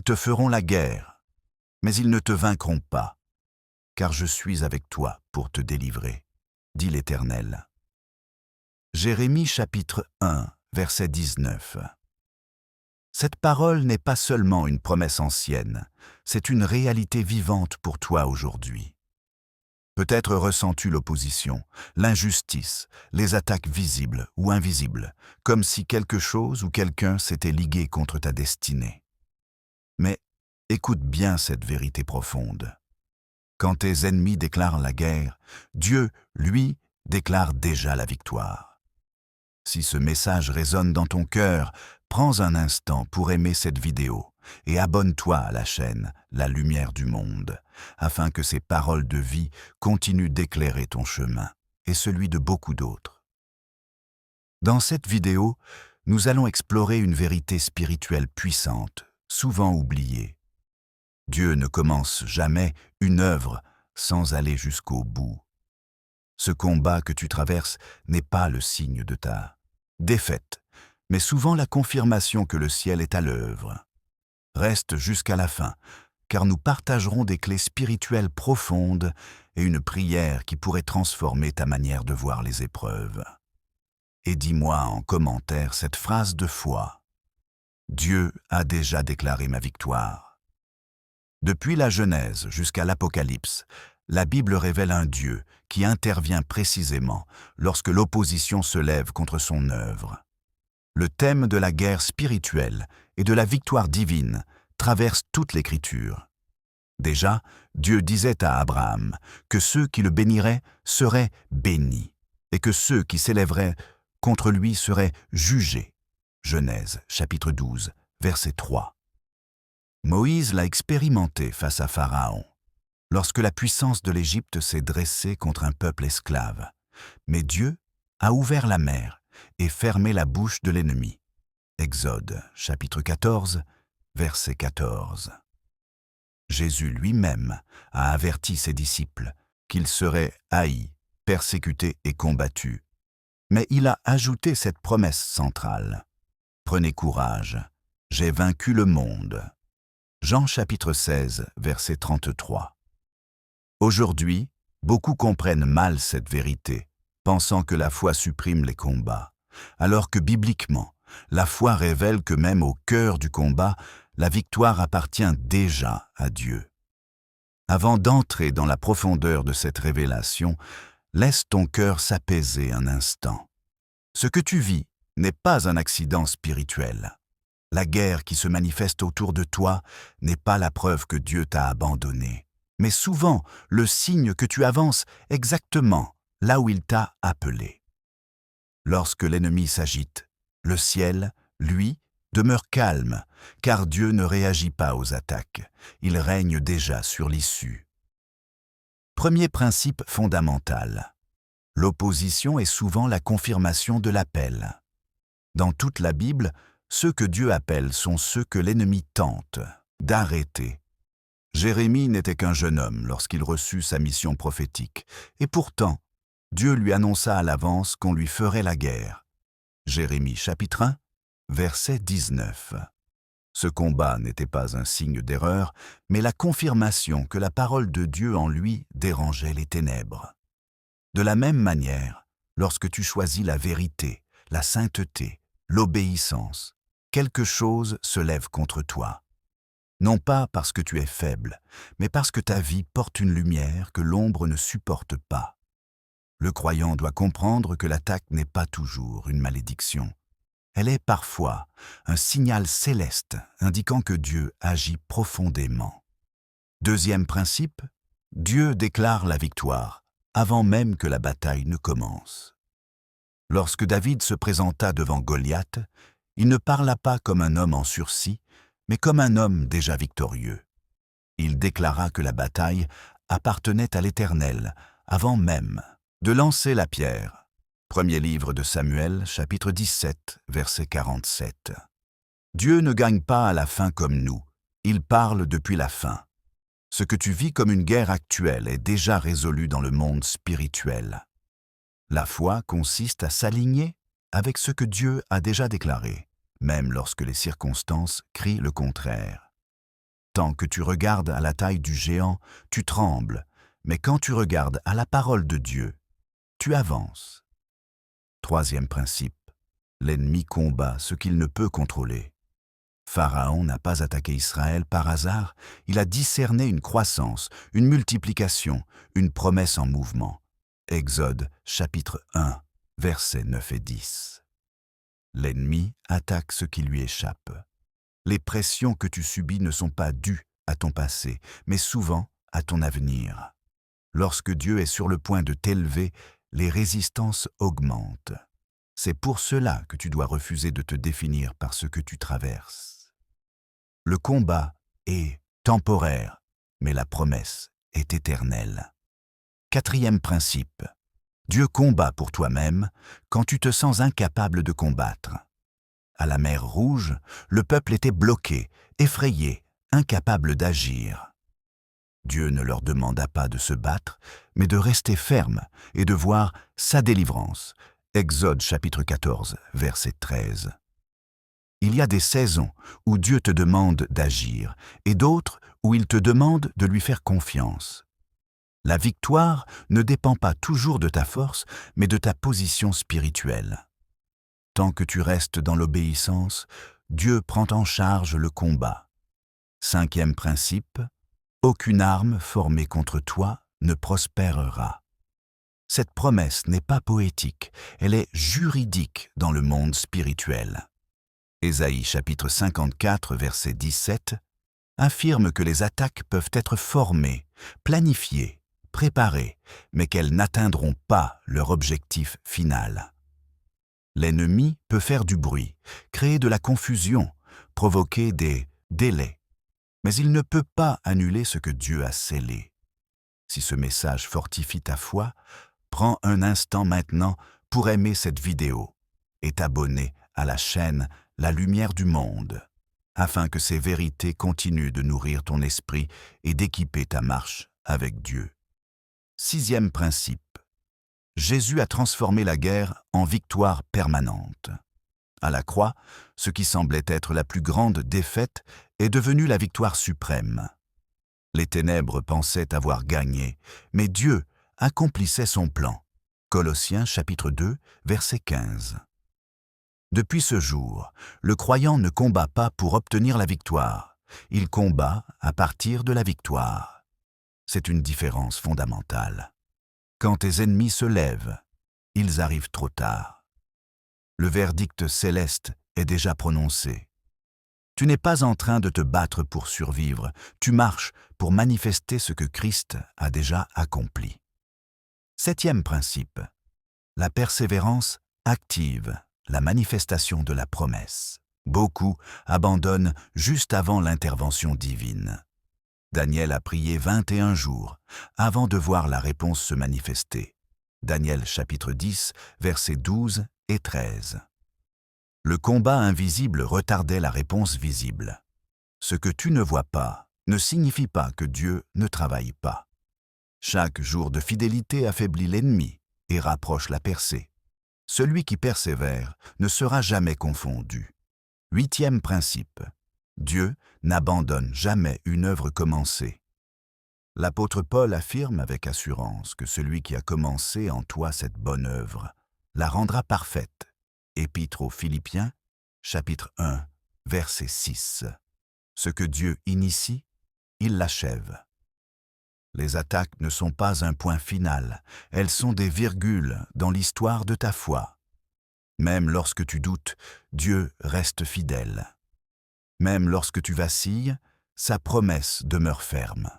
te feront la guerre, mais ils ne te vaincront pas, car je suis avec toi pour te délivrer, dit l'Éternel. Jérémie chapitre 1, verset 19. Cette parole n'est pas seulement une promesse ancienne, c'est une réalité vivante pour toi aujourd'hui. Peut-être ressens-tu l'opposition, l'injustice, les attaques visibles ou invisibles, comme si quelque chose ou quelqu'un s'était ligué contre ta destinée. Mais écoute bien cette vérité profonde. Quand tes ennemis déclarent la guerre, Dieu, lui, déclare déjà la victoire. Si ce message résonne dans ton cœur, prends un instant pour aimer cette vidéo et abonne-toi à la chaîne La Lumière du Monde, afin que ces paroles de vie continuent d'éclairer ton chemin et celui de beaucoup d'autres. Dans cette vidéo, nous allons explorer une vérité spirituelle puissante, souvent oubliée. Dieu ne commence jamais une œuvre sans aller jusqu'au bout. Ce combat que tu traverses n'est pas le signe de ta défaite, mais souvent la confirmation que le ciel est à l'œuvre. Reste jusqu'à la fin, car nous partagerons des clés spirituelles profondes et une prière qui pourrait transformer ta manière de voir les épreuves. Et dis-moi en commentaire cette phrase de foi. Dieu a déjà déclaré ma victoire. Depuis la Genèse jusqu'à l'Apocalypse, la Bible révèle un Dieu qui intervient précisément lorsque l'opposition se lève contre son œuvre. Le thème de la guerre spirituelle et de la victoire divine traverse toute l'Écriture. Déjà, Dieu disait à Abraham que ceux qui le béniraient seraient bénis et que ceux qui s'élèveraient contre lui seraient jugés. Genèse chapitre 12, verset 3. Moïse l'a expérimenté face à Pharaon, lorsque la puissance de l'Égypte s'est dressée contre un peuple esclave. Mais Dieu a ouvert la mer et fermé la bouche de l'ennemi. Exode, chapitre 14, verset 14. Jésus lui-même a averti ses disciples qu'ils seraient haïs, persécutés et combattus. Mais il a ajouté cette promesse centrale. Prenez courage, j'ai vaincu le monde. Jean chapitre 16, verset 33. Aujourd'hui, beaucoup comprennent mal cette vérité, pensant que la foi supprime les combats, alors que bibliquement, la foi révèle que même au cœur du combat, la victoire appartient déjà à Dieu. Avant d'entrer dans la profondeur de cette révélation, laisse ton cœur s'apaiser un instant. Ce que tu vis n'est pas un accident spirituel. La guerre qui se manifeste autour de toi n'est pas la preuve que Dieu t'a abandonné, mais souvent le signe que tu avances exactement là où il t'a appelé. Lorsque l'ennemi s'agite, le ciel, lui, demeure calme, car Dieu ne réagit pas aux attaques. Il règne déjà sur l'issue. Premier principe fondamental. L'opposition est souvent la confirmation de l'appel. Dans toute la Bible, ceux que Dieu appelle sont ceux que l'ennemi tente d'arrêter. Jérémie n'était qu'un jeune homme lorsqu'il reçut sa mission prophétique, et pourtant, Dieu lui annonça à l'avance qu'on lui ferait la guerre. Jérémie chapitre 1, verset 19. Ce combat n'était pas un signe d'erreur, mais la confirmation que la parole de Dieu en lui dérangeait les ténèbres. De la même manière, lorsque tu choisis la vérité, la sainteté, l'obéissance, quelque chose se lève contre toi. Non pas parce que tu es faible, mais parce que ta vie porte une lumière que l'ombre ne supporte pas. Le croyant doit comprendre que l'attaque n'est pas toujours une malédiction. Elle est parfois un signal céleste indiquant que Dieu agit profondément. Deuxième principe, Dieu déclare la victoire avant même que la bataille ne commence. Lorsque David se présenta devant Goliath, il ne parla pas comme un homme en sursis, mais comme un homme déjà victorieux. Il déclara que la bataille appartenait à l'Éternel avant même de lancer la pierre. Premier livre de Samuel, chapitre 17, verset 47. Dieu ne gagne pas à la fin comme nous, il parle depuis la fin. Ce que tu vis comme une guerre actuelle est déjà résolu dans le monde spirituel. La foi consiste à s'aligner avec ce que Dieu a déjà déclaré, même lorsque les circonstances crient le contraire. Tant que tu regardes à la taille du géant, tu trembles, mais quand tu regardes à la parole de Dieu, tu avances. Troisième principe, l'ennemi combat ce qu'il ne peut contrôler. Pharaon n'a pas attaqué Israël par hasard, il a discerné une croissance, une multiplication, une promesse en mouvement. Exode chapitre 1, versets 9 et 10. L'ennemi attaque ce qui lui échappe. Les pressions que tu subis ne sont pas dues à ton passé, mais souvent à ton avenir. Lorsque Dieu est sur le point de t'élever, les résistances augmentent. C'est pour cela que tu dois refuser de te définir par ce que tu traverses. Le combat est temporaire, mais la promesse est éternelle. Quatrième principe. Dieu combat pour toi-même quand tu te sens incapable de combattre. À la mer Rouge, le peuple était bloqué, effrayé, incapable d'agir. Dieu ne leur demanda pas de se battre, mais de rester ferme et de voir sa délivrance. Exode chapitre 14, verset 13. Il y a des saisons où Dieu te demande d'agir et d'autres où il te demande de lui faire confiance. La victoire ne dépend pas toujours de ta force, mais de ta position spirituelle. Tant que tu restes dans l'obéissance, Dieu prend en charge le combat. Cinquième principe, aucune arme formée contre toi ne prospérera. Cette promesse n'est pas poétique, elle est juridique dans le monde spirituel. Ésaïe chapitre 54, verset 17, affirme que les attaques peuvent être formées, planifiées, préparées, mais qu'elles n'atteindront pas leur objectif final. L'ennemi peut faire du bruit, créer de la confusion, provoquer des délais, mais il ne peut pas annuler ce que Dieu a scellé. Si ce message fortifie ta foi, prends un instant maintenant pour aimer cette vidéo et t'abonner à la chaîne La Lumière du Monde, afin que ces vérités continuent de nourrir ton esprit et d'équiper ta marche avec Dieu. Sixième principe. Jésus a transformé la guerre en victoire permanente. À la croix, ce qui semblait être la plus grande défaite est devenu la victoire suprême. Les ténèbres pensaient avoir gagné, mais Dieu accomplissait son plan. Colossiens chapitre 2, verset 15. Depuis ce jour, le croyant ne combat pas pour obtenir la victoire, il combat à partir de la victoire. C'est une différence fondamentale. Quand tes ennemis se lèvent, ils arrivent trop tard. Le verdict céleste est déjà prononcé. Tu n'es pas en train de te battre pour survivre, tu marches pour manifester ce que Christ a déjà accompli. Septième principe. La persévérance active la manifestation de la promesse. Beaucoup abandonnent juste avant l'intervention divine. Daniel a prié 21 jours avant de voir la réponse se manifester. Daniel chapitre 10, versets 12 et 13. Le combat invisible retardait la réponse visible. Ce que tu ne vois pas ne signifie pas que Dieu ne travaille pas. Chaque jour de fidélité affaiblit l'ennemi et rapproche la percée. Celui qui persévère ne sera jamais confondu. Huitième principe. Dieu n'abandonne jamais une œuvre commencée. L'apôtre Paul affirme avec assurance que celui qui a commencé en toi cette bonne œuvre la rendra parfaite. Épître aux Philippiens, chapitre 1, verset 6. Ce que Dieu initie, il l'achève. Les attaques ne sont pas un point final, elles sont des virgules dans l'histoire de ta foi. Même lorsque tu doutes, Dieu reste fidèle. Même lorsque tu vacilles, sa promesse demeure ferme.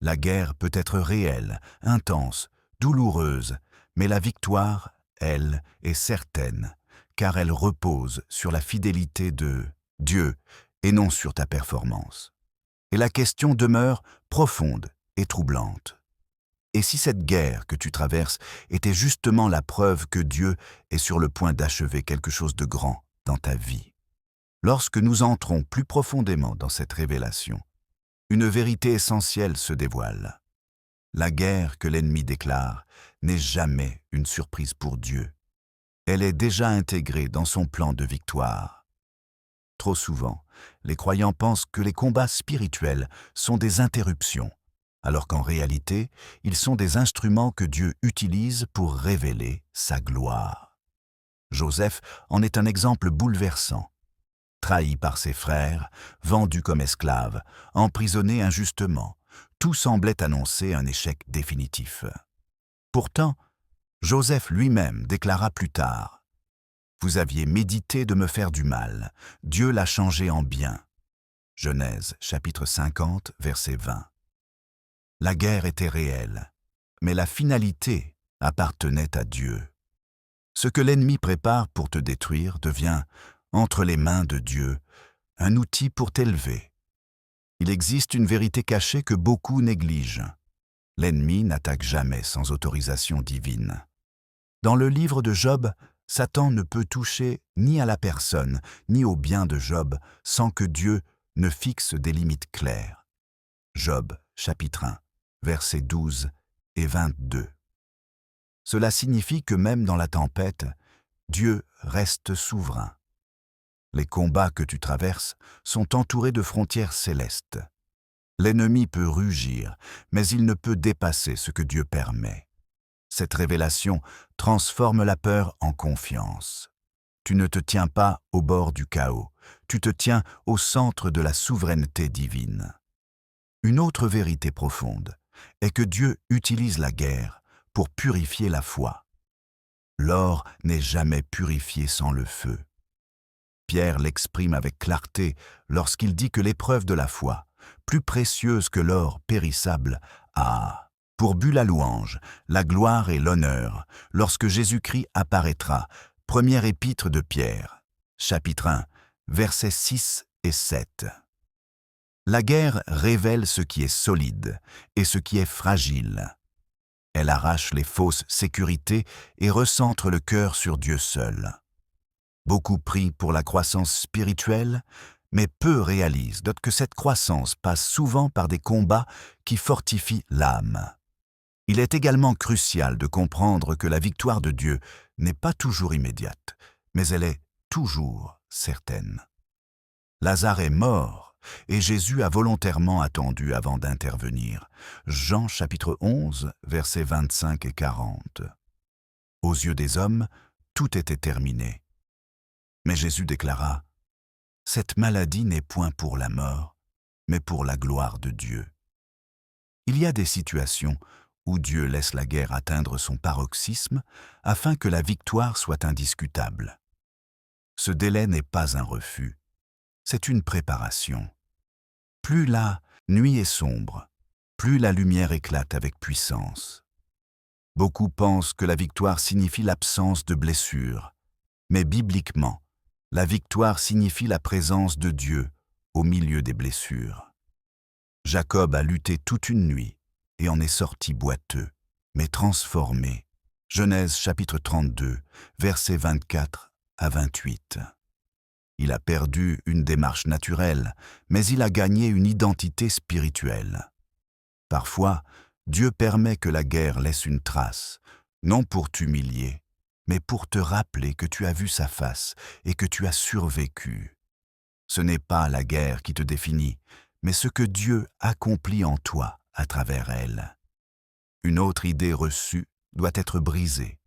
La guerre peut être réelle, intense, douloureuse, mais la victoire, elle, est certaine, car elle repose sur la fidélité de Dieu et non sur ta performance. Et la question demeure profonde et troublante. Et si cette guerre que tu traverses était justement la preuve que Dieu est sur le point d'achever quelque chose de grand dans ta vie? Lorsque nous entrons plus profondément dans cette révélation, une vérité essentielle se dévoile. La guerre que l'ennemi déclare n'est jamais une surprise pour Dieu. Elle est déjà intégrée dans son plan de victoire. Trop souvent, les croyants pensent que les combats spirituels sont des interruptions, alors qu'en réalité, ils sont des instruments que Dieu utilise pour révéler sa gloire. Joseph en est un exemple bouleversant. Trahi par ses frères, vendu comme esclave, emprisonné injustement, tout semblait annoncer un échec définitif. Pourtant, Joseph lui-même déclara plus tard: « Vous aviez médité de me faire du mal, Dieu l'a changé en bien. » Genèse, chapitre 50, verset 20. La guerre était réelle, mais la finalité appartenait à Dieu. Ce que l'ennemi prépare pour te détruire devient, entre les mains de Dieu, un outil pour t'élever. Il existe une vérité cachée que beaucoup négligent. L'ennemi n'attaque jamais sans autorisation divine. Dans le livre de Job, Satan ne peut toucher ni à la personne, ni au bien de Job sans que Dieu ne fixe des limites claires. Job, chapitre 1, versets 12 et 22. Cela signifie que même dans la tempête, Dieu reste souverain. Les combats que tu traverses sont entourés de frontières célestes. L'ennemi peut rugir, mais il ne peut dépasser ce que Dieu permet. Cette révélation transforme la peur en confiance. Tu ne te tiens pas au bord du chaos, tu te tiens au centre de la souveraineté divine. Une autre vérité profonde est que Dieu utilise la guerre pour purifier la foi. L'or n'est jamais purifié sans le feu. Pierre l'exprime avec clarté lorsqu'il dit que l'épreuve de la foi, plus précieuse que l'or périssable, a pour but la louange, la gloire et l'honneur, lorsque Jésus-Christ apparaîtra. Première épître de Pierre, chapitre 1, versets 6 et 7. La guerre révèle ce qui est solide et ce qui est fragile. Elle arrache les fausses sécurités et recentre le cœur sur Dieu seul. Beaucoup prient pour la croissance spirituelle, mais peu réalisent que cette croissance passe souvent par des combats qui fortifient l'âme. Il est également crucial de comprendre que la victoire de Dieu n'est pas toujours immédiate, mais elle est toujours certaine. Lazare est mort et Jésus a volontairement attendu avant d'intervenir. Jean chapitre 11, versets 25 et 40. Aux yeux des hommes, tout était terminé. Mais Jésus déclara: « Cette maladie n'est point pour la mort, mais pour la gloire de Dieu. » Il y a des situations où Dieu laisse la guerre atteindre son paroxysme afin que la victoire soit indiscutable. Ce délai n'est pas un refus, c'est une préparation. Plus la nuit est sombre, plus la lumière éclate avec puissance. Beaucoup pensent que la victoire signifie l'absence de blessures, mais bibliquement, la victoire signifie la présence de Dieu au milieu des blessures. Jacob a lutté toute une nuit et en est sorti boiteux, mais transformé. Genèse chapitre 32, versets 24 à 28. Il a perdu une démarche naturelle, mais il a gagné une identité spirituelle. Parfois, Dieu permet que la guerre laisse une trace, non pour t'humilier, mais pour te rappeler que tu as vu sa face et que tu as survécu. Ce n'est pas la guerre qui te définit, mais ce que Dieu accomplit en toi à travers elle. Une autre idée reçue doit être brisée.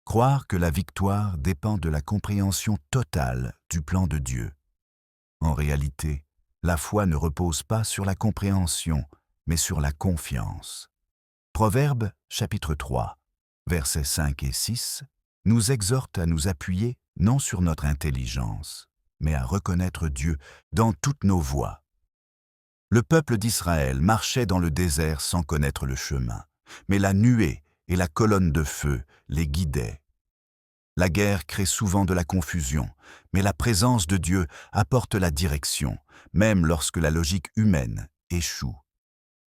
Croire que la victoire dépend de la compréhension totale du plan de Dieu. En réalité, la foi ne repose pas sur la compréhension, mais sur la confiance. Proverbe chapitre 3, versets 5 et 6, nous exhorte à nous appuyer non sur notre intelligence, mais à reconnaître Dieu dans toutes nos voies. Le peuple d'Israël marchait dans le désert sans connaître le chemin, mais la nuée et la colonne de feu les guidaient. La guerre crée souvent de la confusion, mais la présence de Dieu apporte la direction, même lorsque la logique humaine échoue.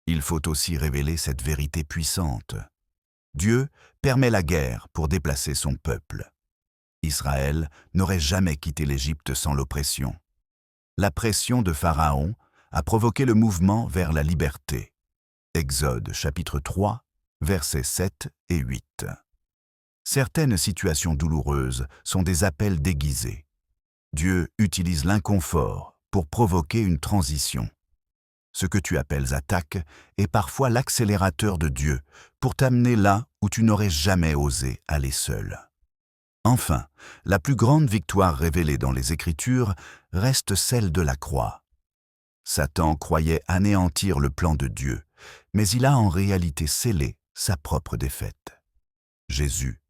Il faut aussi révéler cette vérité puissante. Dieu permet la guerre pour déplacer son peuple. Israël n'aurait jamais quitté l'Égypte sans l'oppression. La pression de Pharaon a provoqué le mouvement vers la liberté. Exode chapitre 3, versets 7 et 8. Certaines situations douloureuses sont des appels déguisés. Dieu utilise l'inconfort pour provoquer une transition. Ce que tu appelles attaque est parfois l'accélérateur de Dieu pour t'amener là où tu n'aurais jamais osé aller seul. Enfin, la plus grande victoire révélée dans les Écritures reste celle de la croix. Satan croyait anéantir le plan de Dieu, mais il a en réalité scellé sa propre défaite. Jésus,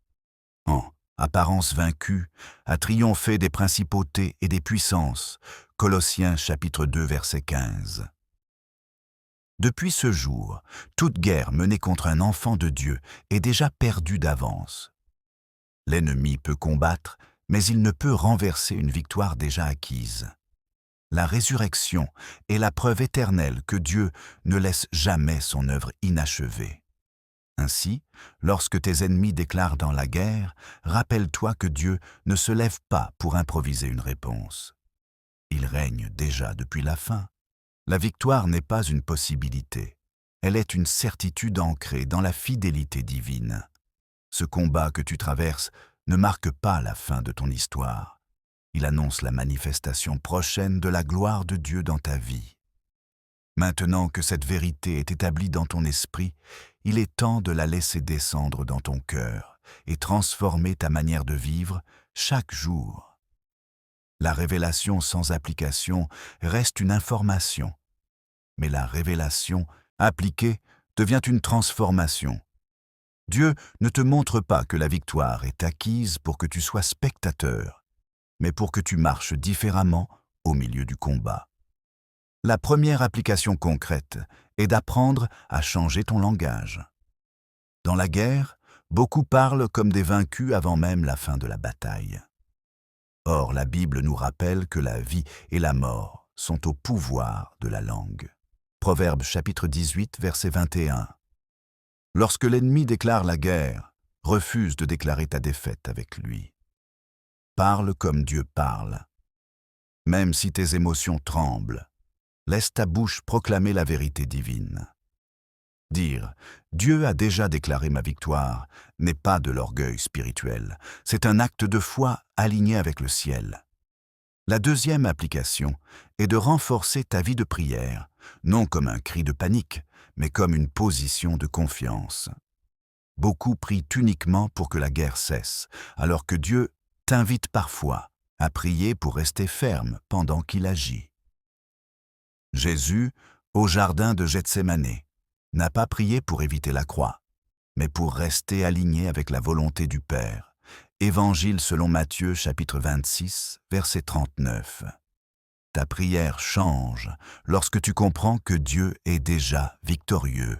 en apparence vaincu, a triomphé des principautés et des puissances. Colossiens chapitre 2 verset 15. Depuis ce jour, toute guerre menée contre un enfant de Dieu est déjà perdue d'avance. L'ennemi peut combattre, mais il ne peut renverser une victoire déjà acquise. La résurrection est la preuve éternelle que Dieu ne laisse jamais son œuvre inachevée. Ainsi, lorsque tes ennemis déclarent dans la guerre, rappelle-toi que Dieu ne se lève pas pour improviser une réponse. Il règne déjà depuis la fin. La victoire n'est pas une possibilité, elle est une certitude ancrée dans la fidélité divine. Ce combat que tu traverses ne marque pas la fin de ton histoire. Il annonce la manifestation prochaine de la gloire de Dieu dans ta vie. Maintenant que cette vérité est établie dans ton esprit, il est temps de la laisser descendre dans ton cœur et transformer ta manière de vivre chaque jour. La révélation sans application reste une information, mais la révélation appliquée devient une transformation. Dieu ne te montre pas que la victoire est acquise pour que tu sois spectateur, mais pour que tu marches différemment au milieu du combat. La première application concrète est d'apprendre à changer ton langage. Dans la guerre, beaucoup parlent comme des vaincus avant même la fin de la bataille. Or, la Bible nous rappelle que la vie et la mort sont au pouvoir de la langue. Proverbe chapitre 18, verset 21. Lorsque l'ennemi déclare la guerre, refuse de déclarer ta défaite avec lui. Parle comme Dieu parle. Même si tes émotions tremblent, laisse ta bouche proclamer la vérité divine. Dire « Dieu a déjà déclaré ma victoire » n'est pas de l'orgueil spirituel, c'est un acte de foi aligné avec le ciel. La deuxième application est de renforcer ta vie de prière, non comme un cri de panique, mais comme une position de confiance. Beaucoup prient uniquement pour que la guerre cesse, alors que Dieu t'invite parfois à prier pour rester ferme pendant qu'il agit. Jésus, au jardin de Gethsémane, n'a pas prié pour éviter la croix, mais pour rester aligné avec la volonté du Père. Évangile selon Matthieu, chapitre 26, verset 39. Ta prière change lorsque tu comprends que Dieu est déjà victorieux.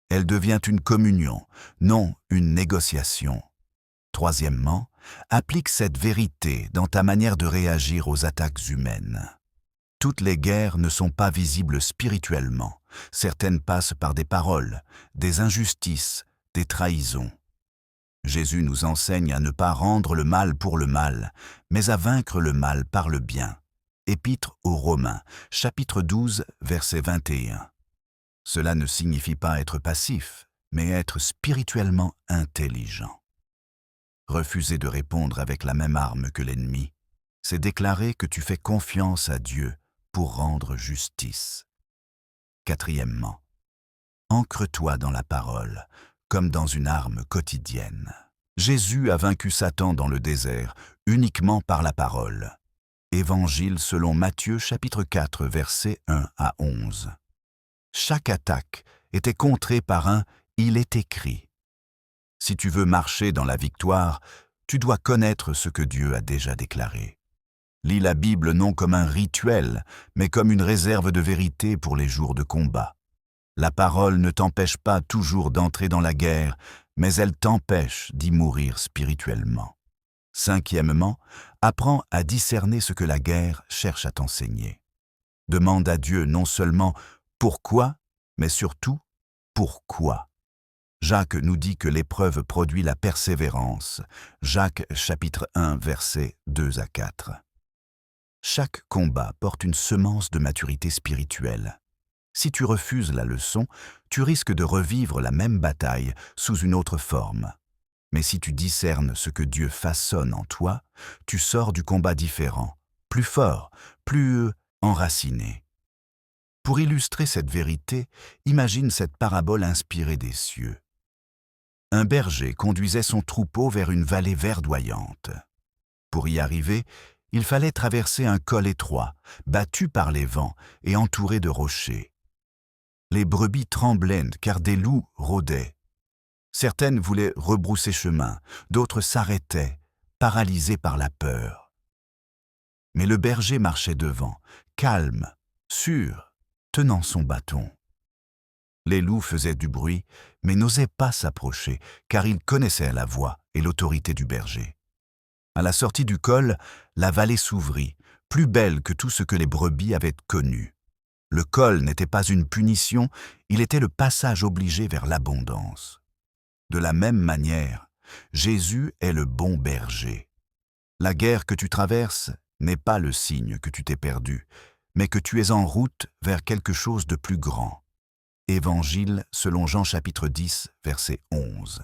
Elle devient une communion, non une négociation. Troisièmement, applique cette vérité dans ta manière de réagir aux attaques humaines. Toutes les guerres ne sont pas visibles spirituellement. Certaines passent par des paroles, des injustices, des trahisons. Jésus nous enseigne à ne pas rendre le mal pour le mal, mais à vaincre le mal par le bien. Épître aux Romains, chapitre 12, verset 21. Cela ne signifie pas être passif, mais être spirituellement intelligent. Refuser de répondre avec la même arme que l'ennemi, c'est déclarer que tu fais confiance à Dieu pour rendre justice. Quatrièmement, ancre-toi dans la parole, comme dans une arme quotidienne. Jésus a vaincu Satan dans le désert, uniquement par la parole. Évangile selon Matthieu, chapitre 4, versets 1 à 11. Chaque attaque était contrée par un « il est écrit ». Si tu veux marcher dans la victoire, tu dois connaître ce que Dieu a déjà déclaré. Lis la Bible non comme un rituel, mais comme une réserve de vérité pour les jours de combat. La parole ne t'empêche pas toujours d'entrer dans la guerre, mais elle t'empêche d'y mourir spirituellement. Cinquièmement, apprends à discerner ce que la guerre cherche à t'enseigner. Demande à Dieu non seulement « pourquoi », mais surtout « pourquoi ». Jacques nous dit que l'épreuve produit la persévérance. Jacques chapitre 1, versets 2 à 4. Chaque combat porte une semence de maturité spirituelle. Si tu refuses la leçon, tu risques de revivre la même bataille sous une autre forme. Mais si tu discernes ce que Dieu façonne en toi, tu sors du combat différent, plus fort, plus enraciné. Pour illustrer cette vérité, imagine cette parabole inspirée des cieux. Un berger conduisait son troupeau vers une vallée verdoyante. Pour y arriver, il fallait traverser un col étroit, battu par les vents et entouré de rochers. Les brebis tremblaient car des loups rôdaient. Certaines voulaient rebrousser chemin, d'autres s'arrêtaient, paralysées par la peur. Mais le berger marchait devant, calme, sûr, tenant son bâton. Les loups faisaient du bruit, mais n'osaient pas s'approcher, car ils connaissaient la voix et l'autorité du berger. À la sortie du col, la vallée s'ouvrit, plus belle que tout ce que les brebis avaient connu. Le col n'était pas une punition, il était le passage obligé vers l'abondance. De la même manière, Jésus est le bon berger. La guerre que tu traverses n'est pas le signe que tu t'es perdu, mais que tu es en route vers quelque chose de plus grand. Évangile selon Jean chapitre 10, verset 11.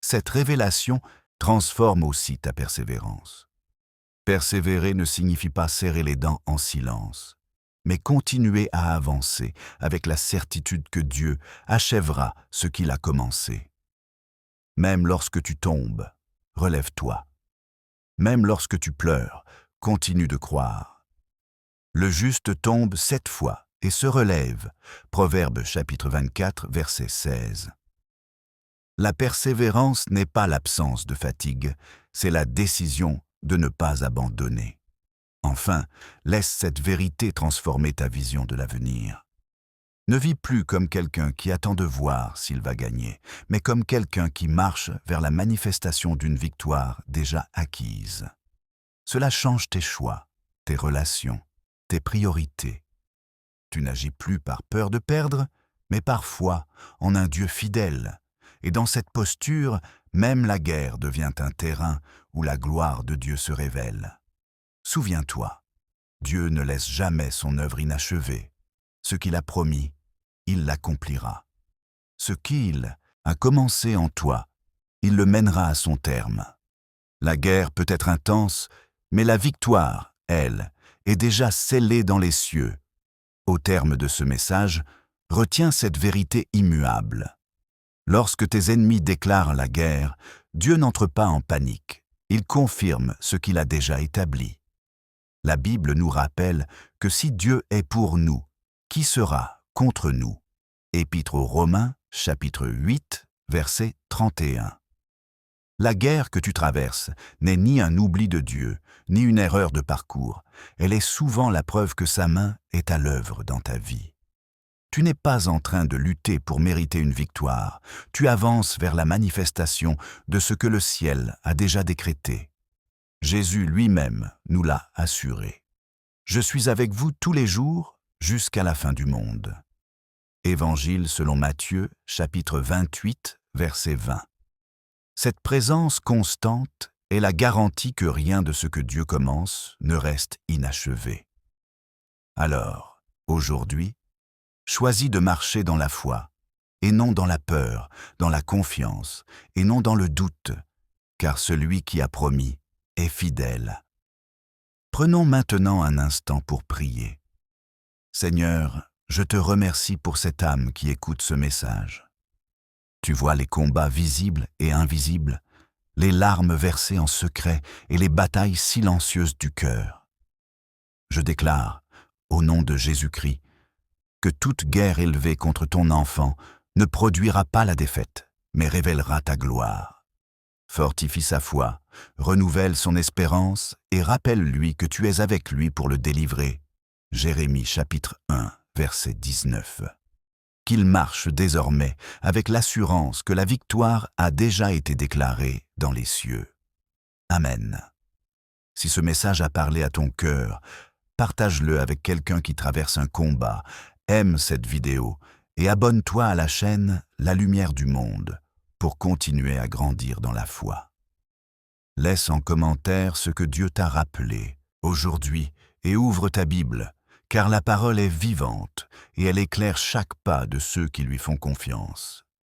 Cette révélation transforme aussi ta persévérance. Persévérer ne signifie pas serrer les dents en silence, mais continuer à avancer avec la certitude que Dieu achèvera ce qu'il a commencé. Même lorsque tu tombes, relève-toi. Même lorsque tu pleures, continue de croire. Le juste tombe 7 fois et se relève. Proverbe chapitre 24, verset 16. La persévérance n'est pas l'absence de fatigue, c'est la décision de ne pas abandonner. Enfin, laisse cette vérité transformer ta vision de l'avenir. Ne vis plus comme quelqu'un qui attend de voir s'il va gagner, mais comme quelqu'un qui marche vers la manifestation d'une victoire déjà acquise. Cela change tes choix, tes relations, tes priorités. Tu n'agis plus par peur de perdre, mais par foi en un Dieu fidèle. Et dans cette posture, même la guerre devient un terrain où la gloire de Dieu se révèle. Souviens-toi, Dieu ne laisse jamais son œuvre inachevée. Ce qu'il a promis, il l'accomplira. Ce qu'il a commencé en toi, il le mènera à son terme. La guerre peut être intense, mais la victoire, elle, est déjà scellée dans les cieux. Au terme de ce message, retiens cette vérité immuable. Lorsque tes ennemis déclarent la guerre, Dieu n'entre pas en panique. Il confirme ce qu'il a déjà établi. La Bible nous rappelle que si Dieu est pour nous, qui sera contre nous? Épître aux Romains, chapitre 8, verset 31. La guerre que tu traverses n'est ni un oubli de Dieu, ni une erreur de parcours. Elle est souvent la preuve que sa main est à l'œuvre dans ta vie. Tu n'es pas en train de lutter pour mériter une victoire. Tu avances vers la manifestation de ce que le ciel a déjà décrété. Jésus lui-même nous l'a assuré. Je suis avec vous tous les jours jusqu'à la fin du monde. Évangile selon Matthieu, chapitre 28, verset 20. Cette présence constante est la garantie que rien de ce que Dieu commence ne reste inachevé. Alors, aujourd'hui, choisis de marcher dans la foi, et non dans la peur, dans la confiance, et non dans le doute, car celui qui a promis est fidèle. Prenons maintenant un instant pour prier. Seigneur, je te remercie pour cette âme qui écoute ce message. Tu vois les combats visibles et invisibles, les larmes versées en secret et les batailles silencieuses du cœur. Je déclare, au nom de Jésus-Christ, que toute guerre élevée contre ton enfant ne produira pas la défaite, mais révélera ta gloire. Fortifie sa foi, renouvelle son espérance et rappelle-lui que tu es avec lui pour le délivrer. Jérémie chapitre 1, verset 19. Qu'il marche désormais avec l'assurance que la victoire a déjà été déclarée dans les cieux. Amen. Si ce message a parlé à ton cœur, partage-le avec quelqu'un qui traverse un combat, aime cette vidéo et abonne-toi à la chaîne La Lumière du Monde pour continuer à grandir dans la foi. Laisse en commentaire ce que Dieu t'a rappelé aujourd'hui et ouvre ta Bible, car la parole est vivante et elle éclaire chaque pas de ceux qui lui font confiance.